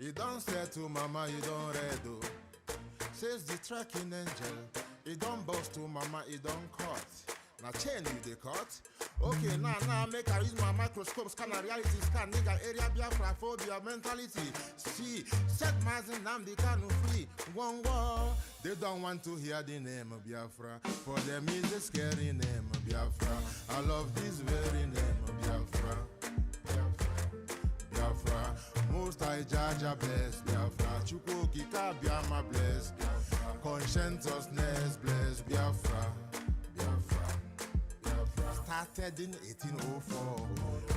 You don't say to mama, you don't read, oh. Says the tracking angel. You don't boast to mama, you don't cut. Now chain you the cut. Okay, now make I use my microscope, scan a reality scan, nigga area biafra phobia mentality. See, set Nnamdi Kanu free. One war. They don't want to hear the name of Biafra. For them is a scary name of Biafra. I love this very name of Biafra. Biafra, most I Jaja bless Biafra, Chukwu Kika Biama bless Biafra, conscientiousness bless Biafra, Biafra, Biafra. Started in 1804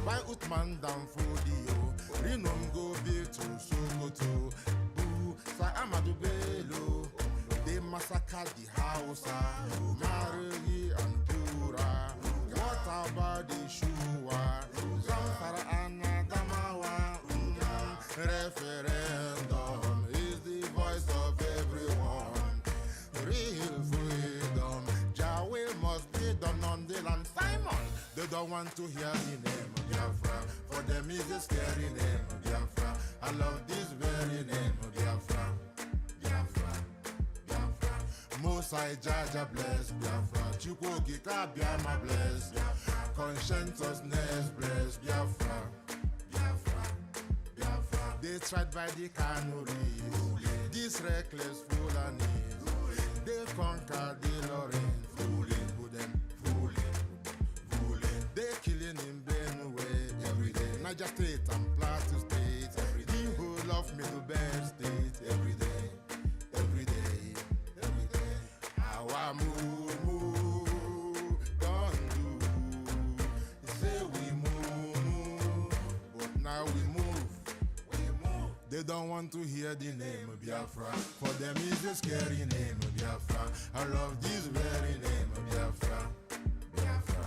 by Uthman Danfodio, Rinom go be to Sokoto, Boo, Sa Amadou Bello, they massacred the Hausa, Maragi and Pura. What about the Shua? Zamfara and Adamawa. Referendum is the voice of everyone. Real freedom. Jawel must be done on the land. Simon, they don't want to hear the name of Biafra. For them is a scary name of Biafra. I love this very name of Biafra. Biafra. Biafra. Most I Jaja bless Biafra. Chukwu Kika Biama bless Biafra. Conscientiousness bless Biafra. Biafra. Biafra. They tried by the Canaries. These reckless Fulanis. They conquered the Lorraine. Fooling, who them fooling. They killing in Benue every day. Niger State and Plateau State every day. The whole of Middle Belt State every day. Every day. Our move, don't do. Say we move, but now we move. They don't want to hear the name of Biafra. For them is a scary name of Biafra. I love this very name of Biafra. Biafra,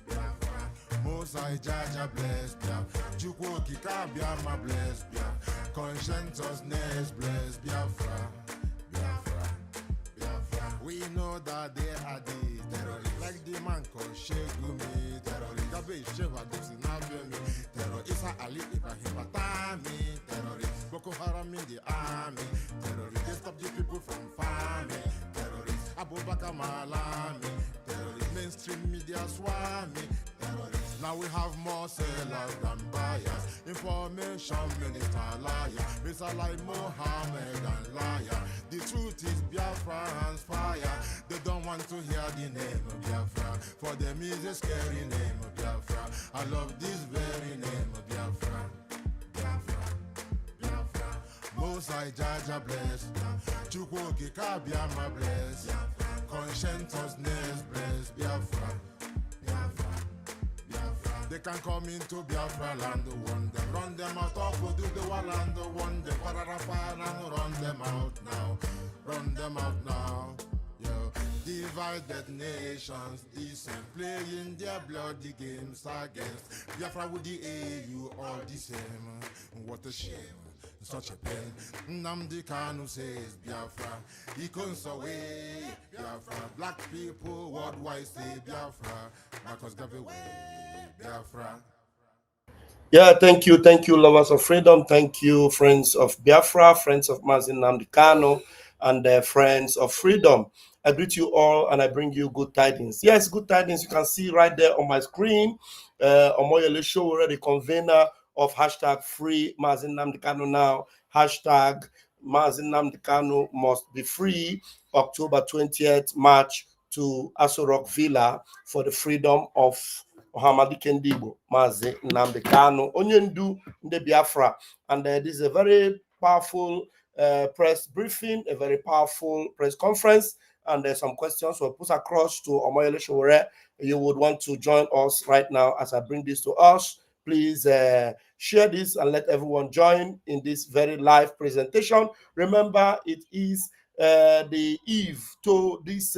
Biafra. Most I Jaja bless Biafra. Chukwu Kika Biama bless Biafra. Conscientiousness bless Biafra. Biafra, Biafra. We know that they are the terrorists. Like the man called Shegumi, terrorist. Gabe Sheva Dixie Nabemi, terrorist. Isa Ali Ibrahim Batami, terrorist. Boko Haram in the army, terrorist. They stop the people from farming, terrorist. Abubakar Malami, terrorist. Mainstream media swami, terrorist. Now we have more sellers than buyers. Information minister liar. Mr. like Mohammed and liar. The truth is Biafra's fire. They don't want to hear the name of Biafra. For them is a scary name of Biafra. I love this very name of Biafra. Biafra, Biafra. Most I Jaja bless. Chukwu Kika Biama bless. Conscientiousness bless. Biafra. Biafra. They can come into Biafra land, run them out, or do the wall and one them, and run them out now, Yo, divided nations, decent, playing their bloody games against Biafra with the AU, all the same. What a shame. Such a pain. Nnamdi Kanu says Biafra. He comes away. Biafra. Black people worldwide say Biafra. Marcus gave away. Biafra. Yeah, thank you, lovers of freedom. Thank you, friends of Biafra, friends of Nnamdi Kanu, and friends of freedom. I greet you all and I bring you good tidings. Yes, good tidings. You can see right there on my screen. Omoyele Sowore, the convener of hashtag free Nnamdi Kanu now. Hashtag Nnamdi Kanu must be free. October 20th, March to Aso Rock Villa for the freedom of Ohamadike Igbo, Mazi Nnamdi Kanu, onye ndu ndị Biafra. And this is a very powerful press briefing, a very powerful press conference, and there's some questions were put across to Omoyele Sowore. You would want to join us right now as I bring this to us. Please share this and let everyone join in this very live presentation. Remember, it is the eve to this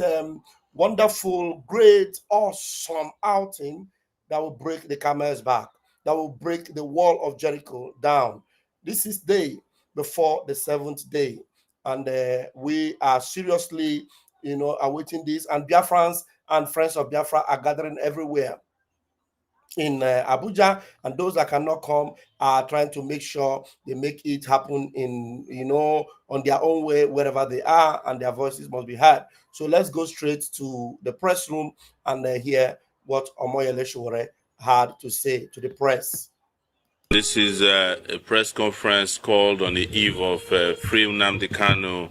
wonderful, great, awesome outing that will break the camel's back, that will break the wall of Jericho down. This is day before the seventh day, and we are seriously, awaiting this. And Biafrans and friends of Biafra are gathering everywhere. in Abuja, and those that cannot come are trying to make sure they make it happen in, on their own way, wherever they are, and their voices must be heard. So let's go straight to the press room and hear what Omoyele Sowore had to say to the press. This is a press conference called on the eve of Free Nnamdi Kanu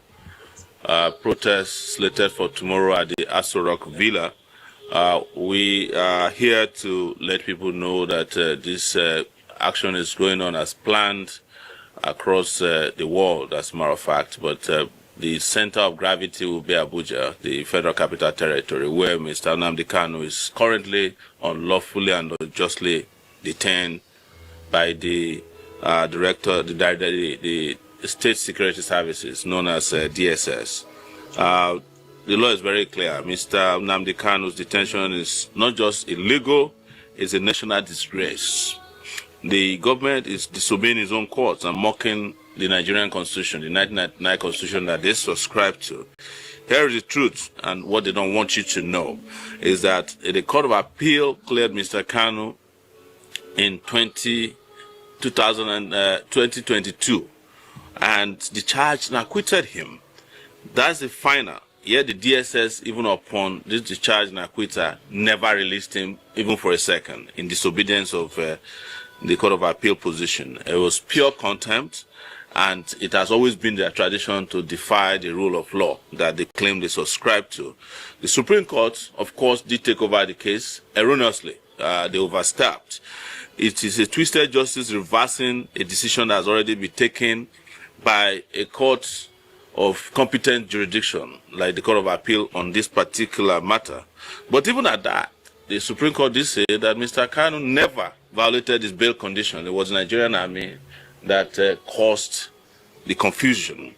protest slated for tomorrow at the Aso Rock Villa. We are here to let people know that this action is going on as planned across the world, as a matter of fact, but the center of gravity will be Abuja, the Federal Capital Territory, where Mr. Nnamdi Kanu is currently unlawfully and unjustly detained by the director, the State Security Services, known as DSS. The law is very clear. Mr. Nnamdi Kanu's detention is not just illegal, it's a national disgrace. The government is disobeying its own courts and mocking the Nigerian Constitution, the 1999 Constitution that they subscribe to. Here is the truth, and what they don't want you to know is that the Court of Appeal cleared Mr. Kanu in 2022 and discharged and acquitted him. That's the final. Yet the DSS, even upon this discharge and acquittal, never released him even for a second in disobedience of the Court of Appeal position. It was pure contempt, and it has always been their tradition to defy the rule of law that they claim they subscribe to. The Supreme Court, of course, did take over the case erroneously. They overstepped. It is a twisted justice reversing a decision that has already been taken by a court of competent jurisdiction, like the Court of Appeal on this particular matter. But even at that, the Supreme Court did say that Mr. Kanu never violated his bail condition. It was the Nigerian army that caused the confusion.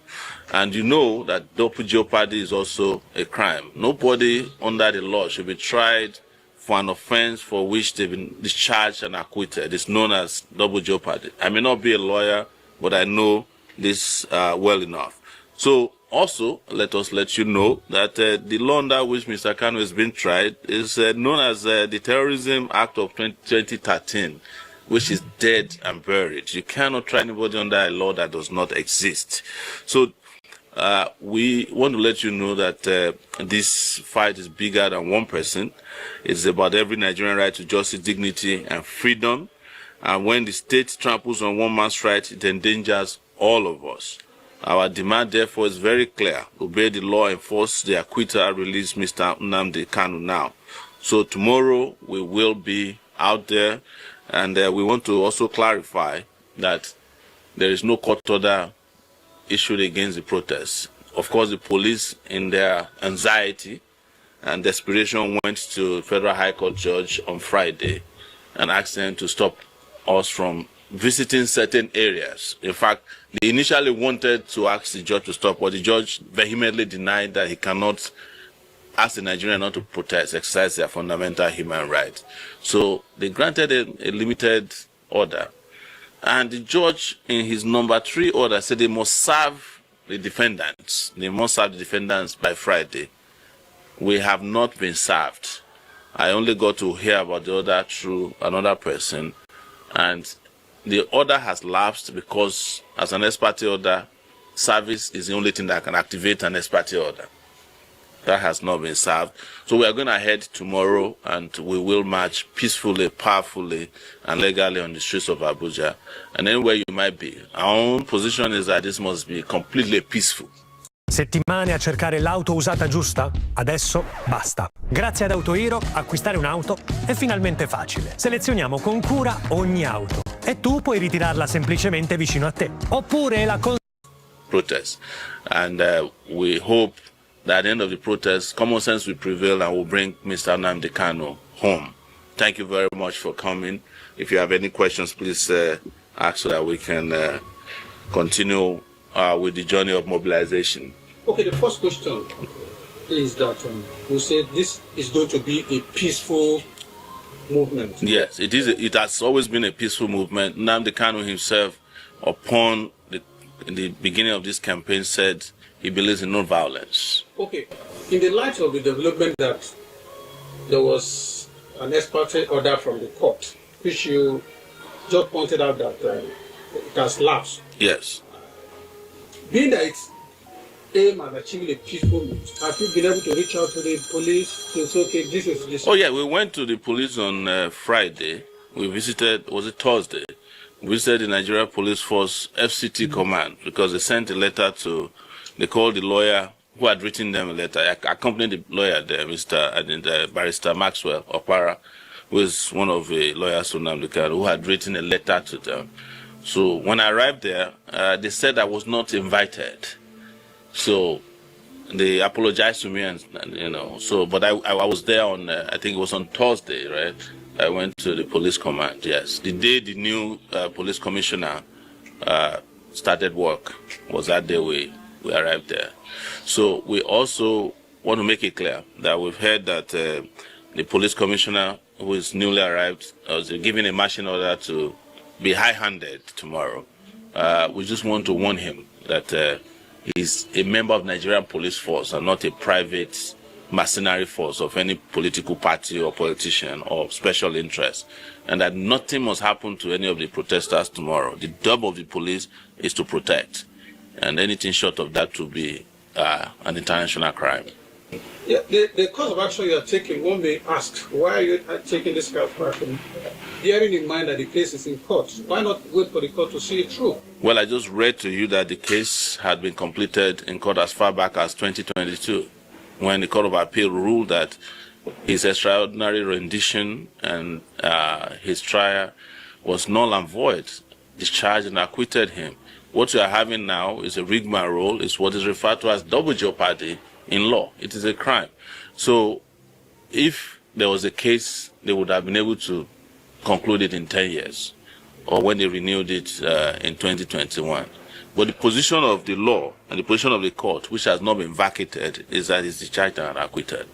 And you know that double jeopardy is also a crime. Nobody under the law should be tried for an offense for which they've been discharged and acquitted. It's known as double jeopardy. I may not be a lawyer, but I know this well enough. So also, let us let you know that the law under which Mr. Kanu is being tried is known as the Terrorism Act of 2013, which is dead and buried. You cannot try anybody under a law that does not exist. So we want to let you know that this fight is bigger than one person. It's about every Nigerian right to justice, dignity, and freedom. And when the state tramples on one man's right, it endangers all of us. Our demand, therefore, is very clear. Obey the law, enforce the acquittal, release Mr. Nnamdi Kanu now. So tomorrow we will be out there, and we want to also clarify that there is no court order issued against the protests. Of course, the police, in their anxiety and desperation, went to Federal High Court judge on Friday and asked them to stop us from visiting certain areas. In fact, they initially wanted to ask the judge to stop, but the judge vehemently denied that he cannot ask the Nigerians not to protest, exercise their fundamental human rights. So they granted a limited order. And the judge, in his number 3 order, said they must serve the defendants. They must serve the defendants by Friday. We have not been served. I only got to hear about the order through another person. And the order has lapsed because, as an ex parte order, service is the only thing that can activate an ex parte order. That has not been served. So we are going ahead tomorrow, and we will march peacefully, powerfully, and legally on the streets of Abuja. And anywhere you might be, our own position is that this must be completely peaceful. Settimane a cercare l'auto usata giusta? Adesso basta. Grazie ad AutoHero, acquistare un'auto è finalmente facile. Selezioniamo con cura ogni auto e tu puoi ritirarla semplicemente vicino a te. Oppure la protest. And we hope that at the end of the protest, common sense will prevail and will bring Mr. Nnamdi Kanu home. Thank you very much for coming. If you have any questions, please ask so that we can continue with the journey of mobilization. Okay, the first question is that we said this is going to be a peaceful movement. Yes, it is. It has always been a peaceful movement. Nnamdi Kanu himself, upon the beginning of this campaign, said he believes in non-violence. Okay, in the light of the development that there was an ex parte order from the court, which you just pointed out that it has lapsed. Yes. Being that it's aimed at achieving a peaceful means, have you been able to reach out to the police to say, okay, this is this? Oh yeah, we went to the police on Friday. We visited, was it Thursday? We visited the Nigeria Police Force FCT command because they sent a letter to, they called the lawyer who had written them a letter. I accompanied the lawyer there, Barrister Maxwell Opara, who is one of the lawyers to Nnamdi Kanu, who had written a letter to them. So when I arrived there, they said I was not invited. So they apologized to me, and but I was there on, I think it was on Thursday, right? I went to the police command, yes. The day the new police commissioner started work was that day we arrived there. So we also want to make it clear that we've heard that the police commissioner who is newly arrived was given a marching order to be high-handed tomorrow. We just want to warn him that he's a member of Nigerian police force and not a private mercenary force of any political party or politician or special interest, and that nothing must happen to any of the protesters tomorrow. The job of the police is to protect, and anything short of that to be an international crime. Yeah, the course of action you are taking, one may ask, why are you taking this kind of action? Bearing in mind that the case is in court, why not wait for the court to see it through? Well, I just read to you that the case had been completed in court as far back as 2022, when the Court of Appeal ruled that his extraordinary rendition and his trial was null and void, discharged and acquitted him. What we are having now is a rigmarole, is what is referred to as double jeopardy in law. It is a crime. So if there was a case, they would have been able to conclude it in 10 years, or when they renewed it in 2021. But the position of the law and the position of the court, which has not been vacated, is that it's discharged and acquitted.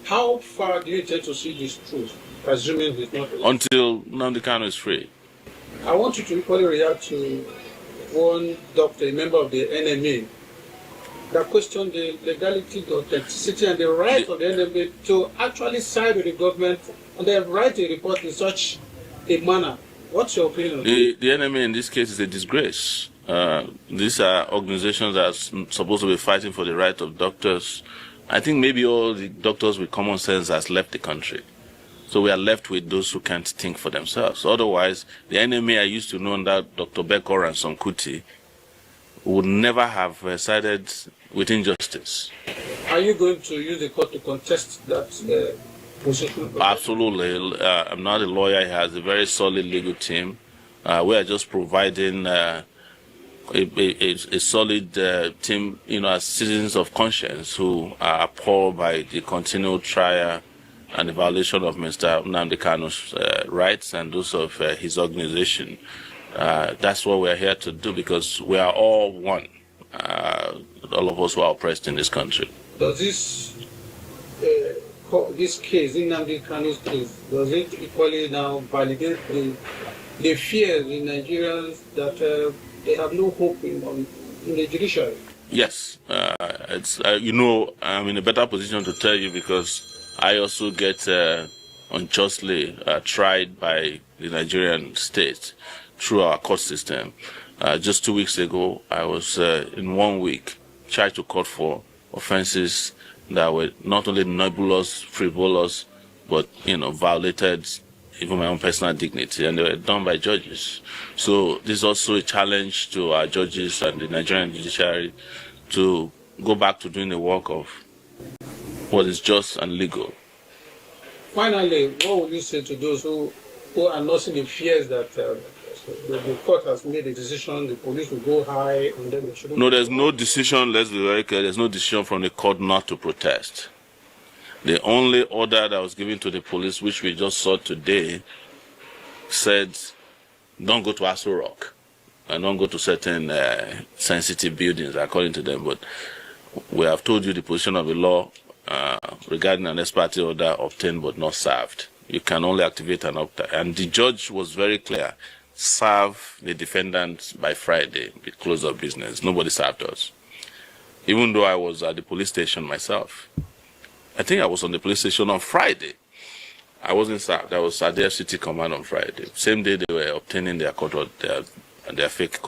How far do you intend to see this truth, presuming it's not? Until Nnamdi Kanu is free. I want you to equally react to one doctor, a member of the NMA, that questioned the legality, the authenticity, and the right of the NMA to actually side with the government and then write a report in such a manner. What's your opinion on the NMA in this case is a disgrace. These are organizations that are supposed to be fighting for the right of doctors. I think maybe all the doctors with common sense has left the country. So we are left with those who can't think for themselves. Otherwise, the NMA I used to know under Dr. Bekor and Sonkuti would never have sided with injustice. Are you going to use the court to contest that position? Absolutely. I'm not a lawyer. He has a very solid legal team. We are just providing a solid team, as citizens of conscience who are appalled by the continued trial and the violation of Mr. Nnamdi Kanu's rights and those of his organization. That's what we're here to do, because we are all one, all of us who are oppressed in this country. Does this case, Nnamdi Kanu's case, does it equally now validate the fears in Nigerians that they have no hope in the judiciary? Yes. I'm in a better position to tell you because I also get unjustly tried by the Nigerian state through our court system. Just 2 weeks ago, I was in 1 week charged to court for offenses that were not only nebulous, frivolous, but violated even my own personal dignity, and they were done by judges. So this is also a challenge to our judges and the Nigerian judiciary to go back to doing the work of what is just and legal. Finally, what would you say to those who are nursing the fears that the court has made a decision, the police will go high, and then they shouldn't? No, there's no decision, let's be very clear, there's no decision from the court not to protest. The only order that was given to the police, which we just saw today, said, don't go to Aso Rock and don't go to certain sensitive buildings, according to them. But we have told you the position of the law regarding an ex parte order obtained but not served. You can only activate an order. And the judge was very clear. Serve the defendant by Friday, with close of business. Nobody served us. Even though I was at the police station myself. I think I was on the police station on Friday. I wasn't sacked. I was at the FCT command on Friday. Same day they were obtaining their fake